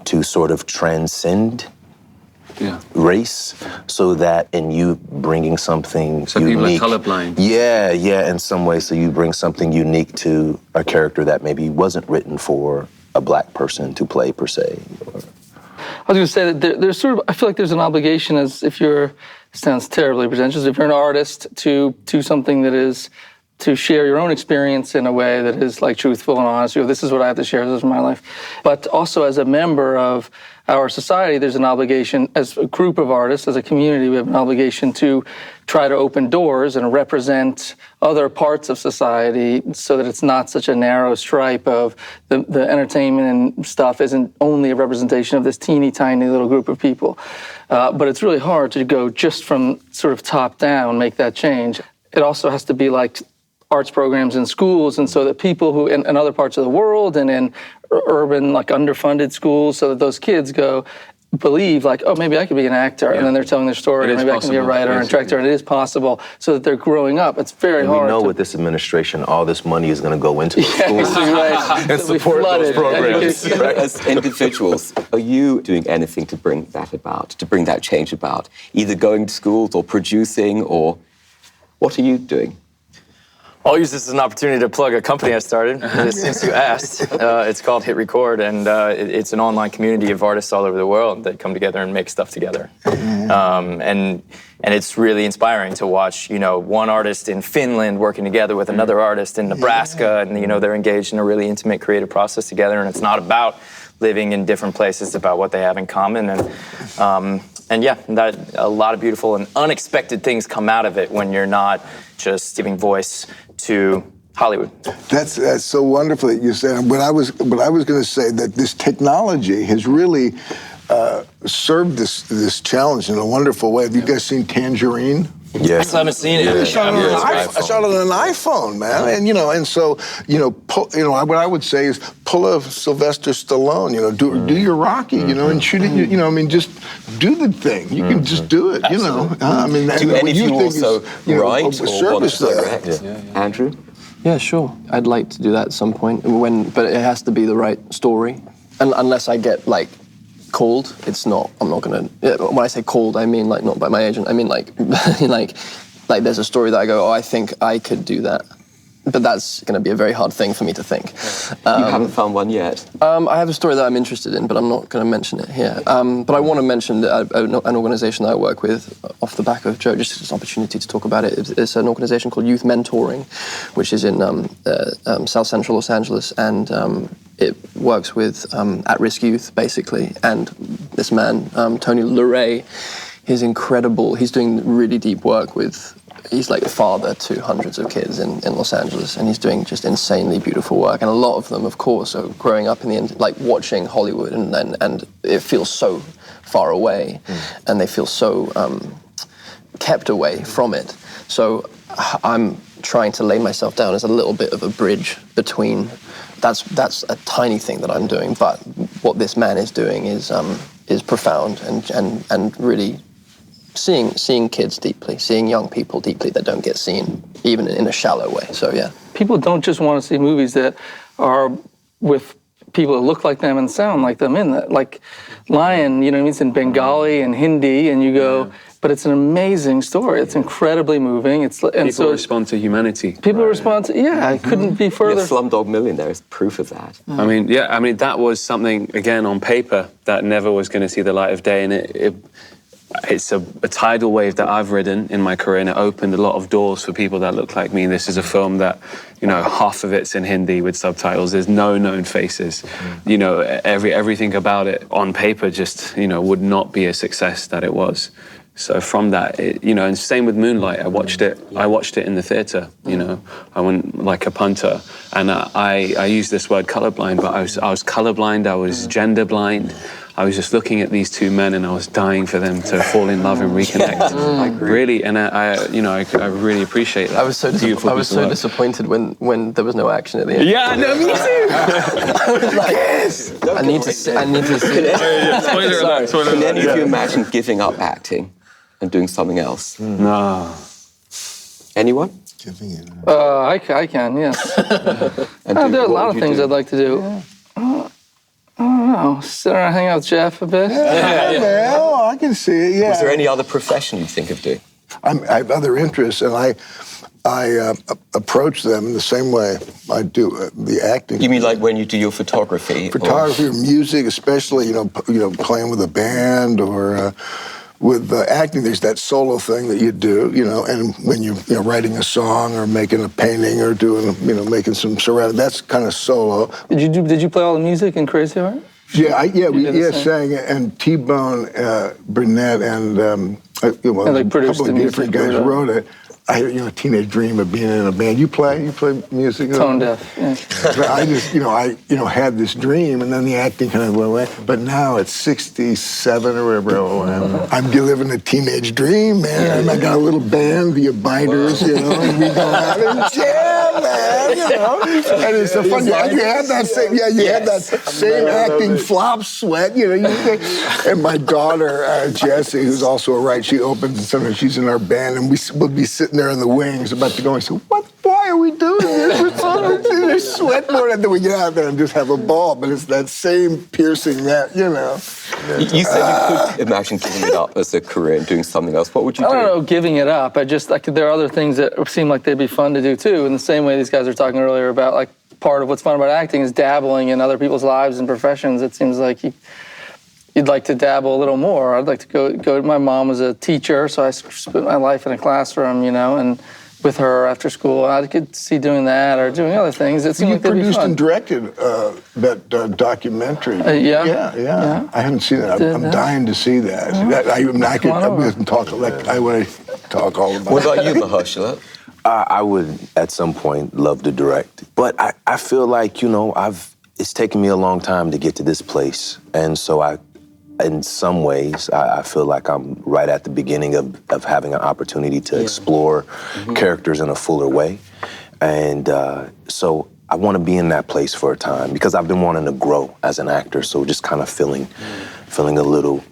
to sort of transcend race, so that in you bringing something unique. People are colorblind. Yeah, in some way, so you bring something unique to a character that maybe wasn't written for a black person to play per se. I was going to say that there's sort of, I feel like there's an obligation, as if you're, sounds terribly pretentious, if you're an artist, to something that is to share your own experience in a way that is like truthful and honest. This is what I have to share, this is my life. But also as a member of our society, there's an obligation, as a group of artists, as a community, we have an obligation to try to open doors and represent other parts of society so that it's not such a narrow stripe of the entertainment and stuff isn't only a representation of this teeny tiny little group of people. But it's really hard to go just from sort of top down, make that change. It also has to be like arts programs in schools, and so that people who in other parts of the world and in urban, like underfunded schools, so that those kids believe like, oh, maybe I could be an actor, and then they're telling their story, or maybe I can be a writer and director, and it is possible, so that they're growing up. It's very hard. We know with this administration, all this money is going to go into the schools and support those programs. As individuals, are you doing anything to bring that about, to bring that change about? Either going to schools or producing, or what are you doing? I'll use this as an opportunity to plug a company I started, since you asked. It's called Hit Record, and it's an online community of artists all over the world that come together and make stuff together. And it's really inspiring to watch, one artist in Finland working together with another artist in Nebraska, and they're engaged in a really intimate creative process together. And it's not about living in different places, it's about what they have in common. And yeah, that a lot of beautiful and unexpected things come out of it when you're not just giving voice to Hollywood. That's so wonderful that you said. But I was going to say that this technology has really served this challenge in a wonderful way. Have you guys seen Tangerine? Yes. I still haven't seen it. I shot it on an iPhone, man. And and so what I would say is pull a Sylvester Stallone. Do your Rocky. And shoot it. Just do the thing. You can just do it. Do any of you also write or service want to direct? Andrew? Yeah, sure. I'd like to do that at some point. But it has to be the right story. And unless I get called, I'm not gonna. When I say called, I mean not by my agent. I mean like there's a story that I go, I think I could do that, but that's gonna be a very hard thing for me to think. You haven't found one yet. I have a story that I'm interested in, but I'm not gonna mention it here. But I want to mention an organization that I work with off the back of Joe, just as an opportunity to talk about it. It's an organization called Youth Mentoring, which is in South Central Los Angeles, and it works with at-risk youth, basically. And this man, Tony Luray, he's incredible. He's doing really deep work he's like the father to hundreds of kids in Los Angeles, and he's doing just insanely beautiful work. And a lot of them, of course, are growing up in watching Hollywood, and it feels so far away, and they feel so kept away from it. So I'm trying to lay myself down as a little bit of a bridge between. That's a tiny thing that I'm doing, but what this man is doing is profound and really seeing kids deeply, seeing young people deeply that don't get seen, even in a shallow way. So yeah, people don't just want to see movies that are with people that look like them and sound like them in that. Like Lion, it's in Bengali and Hindi, and you go. But it's an amazing story. It's incredibly moving. People respond to humanity. People respond to, I couldn't be further. Slumdog Millionaire is proof of that. I mean, that was something, again, on paper that never was going to see the light of day. And it's a tidal wave that I've ridden in my career, and it opened a lot of doors for people that look like me. This is a film that, half of it's in Hindi with subtitles. There's no known faces. Everything about it on paper just, would not be a success that it was. So from that, and same with Moonlight. I watched it in the theater. I went like a punter, and I use this word colorblind, but I was colorblind. I was gender blind. I was just looking at these two men, and I was dying for them to fall in love and reconnect. I agree. Really, and I really appreciate that. I was so disappointed when there was no action at the end. Yeah, no, me too. I was like, yes. I need to see. Can any of you imagine giving up acting and doing something else? No. Anyone? Giving it. I can, yes. There are a lot of things I'd like to do. Yeah. I don't know. Sit around, hang out with Jeff a bit. Yeah, I can see it. Yeah. Was there any other profession you think of doing? I have other interests, and I approach them in the same way I do the acting. You mean like when you do your photography? Photography, or music, especially. Playing with a band or. With acting, there's that solo thing that you do, and when you're writing a song or making a painting or doing, making some surrounding, that's kind of solo. Did you play all the music in Crazy Heart? Yeah, we sang it, and T-Bone Burnett and a couple of different guys wrote it. I had a teenage dream of being in a band. You play music? Tone deaf. Yeah. But I just, I had this dream, and then the acting kind of went away. But now at 67 or whatever, I'm living a teenage dream, man. And I got a little band, the Abiders, and we go out and jam, man, And it's so fun. You had that same, had that same acting flop sweat, And my daughter, Jessie, who's also a writer, she opens, and sometimes she's in our band, and we'll be sitting there in the wings about to go and say, why are we doing this? There's sweat more than we get out there and just have a ball, but it's that same piercing that, you know. You said you could imagine giving it up as a career and doing something else. What would you do? I don't know, giving it up. I just, like, there are other things that seem like they'd be fun to do too. In the same way these guys were talking earlier about, like, part of what's fun about acting is dabbling in other people's lives and professions. It seems like you'd like to dabble a little more. I'd like to go. My mom was a teacher, so I spent my life in a classroom, you know, and with her after school. I could see doing that or doing other things. It seemed like they'd be produced fun. and directed that documentary. Yeah. I haven't seen that. I'm dying to see that. I can talk like I want to talk all about. What about you, Mahershala? I would, at some point, love to direct. But I feel like, you know, it's taken me a long time to get to this place. And so in some ways, I feel like I'm right at the beginning of having an opportunity to explore characters in a fuller way. And so I want to be in that place for a time because I've been wanting to grow as an actor. So just kind of feeling a little,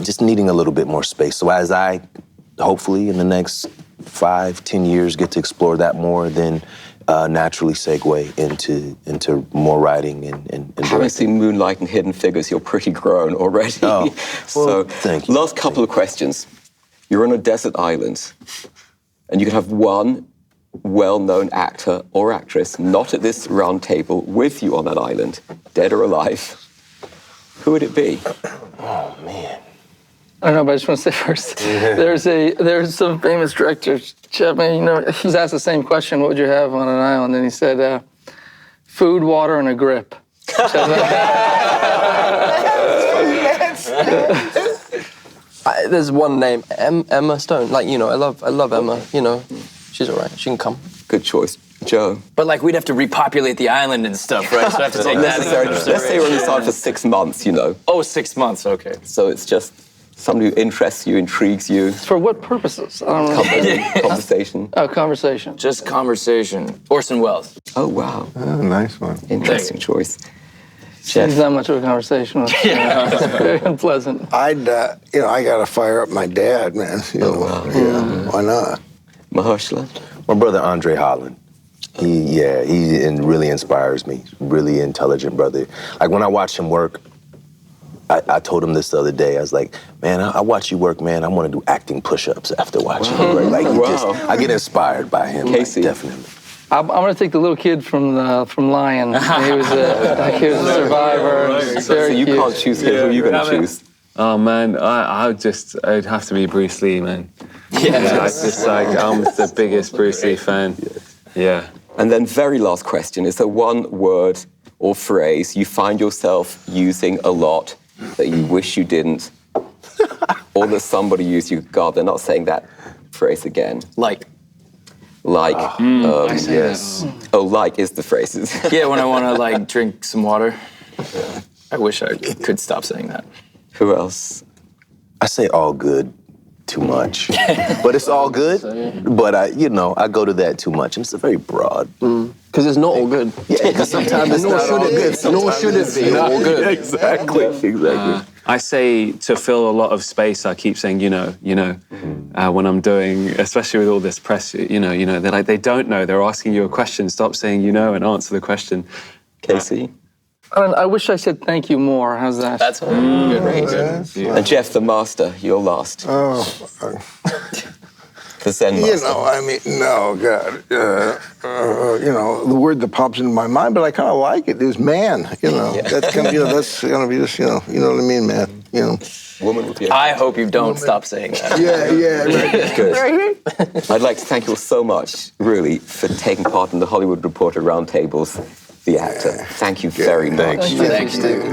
just needing a little bit more space. So as I, hopefully in the next 5-10 years, get to explore that more, then naturally segue into more writing and directing. Having seen Moonlight and Hidden Figures, you're pretty grown already. Oh, so, thank you. Last couple of questions. You're on a desert island, and you can have one well-known actor or actress not at this round table with you on that island, dead or alive. Who would it be? Oh, man. I don't know, but I just want to say first, there's some famous directors, Jeff, man, you know, he was asked the same question, what would you have on an island? And he said, food, water, and a grip. There's one name, Emma Stone. Like, you know, I love Emma, you know, she's all right, she can come. Good choice. Joe? But like we'd have to repopulate the island and stuff, right? So I have to take that. Let's say we're on this island for 6 months, you know. Oh, 6 months, okay. So it's just somebody who interests you, intrigues you. For what purposes? I don't know. Conversation. Oh, conversation. Just conversation. Orson Welles. Oh, wow. Oh, nice one. Interesting choice. Jeff. He's not much of a conversationalist. It's very unpleasant. I got to fire up my dad, man. You know, why not? Mahershala? My brother, Andre Holland. He really inspires me. Really intelligent brother. Like, when I watch him work, I told him this the other day. I was like, man, I watch you work, man. I want to do acting push-ups after watching you work. Like, I get inspired by him. Casey. Like, definitely. I'm going to take the little kid from Lion. He was a survivor. So you can't choose him. Who are you going to choose? Oh man, I'd have to be Bruce Lee, man. Yeah. I'm the biggest Bruce Lee fan. Yeah. And then very last question, is there one word or phrase you find yourself using a lot that you wish you didn't? Or that somebody used, God, they're not saying that phrase again. Like. Yes. Oh, like is the phrases. Yeah, when I want to like drink some water. I wish I could stop saying that. Who else? I say all good too much. But it's all good. But I go to that too much. And it's a very broad. Because it's not all good. Yeah, because sometimes it's not all good. Nor should it be all good. Exactly. I say to fill a lot of space, I keep saying, when I'm doing, especially with all this press, they're like, they don't know. They're asking you a question. Stop saying and answer the question. Casey? I wish I said thank you more. How's that? That's good. Good. And Jeff, the master, you're last. Oh. The Zen master. No, God. The word that pops into my mind, but I kind of like it, is man. That's gonna be just, you know what I mean, man. Woman would be. I hope you don't stop saying that. Yeah. Good. I'd like to thank you all so much, really, for taking part in the Hollywood Reporter Roundtables, The Actor. Thank you very much. Thanks, Steve.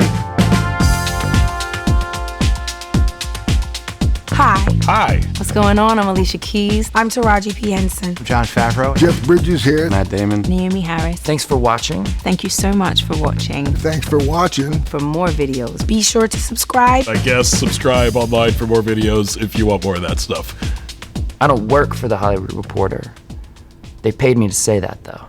Hi. What's going on? I'm Alicia Keys. I'm Taraji P. Henson. John Favreau. Jeff Bridges here. Matt Damon. Naomi Harris. Thanks for watching. Thank you so much for watching. Thanks for watching. For more videos, Be sure to subscribe. I guess subscribe online for more videos if you want more of that stuff. I don't work for The Hollywood Reporter. They paid me to say that, though.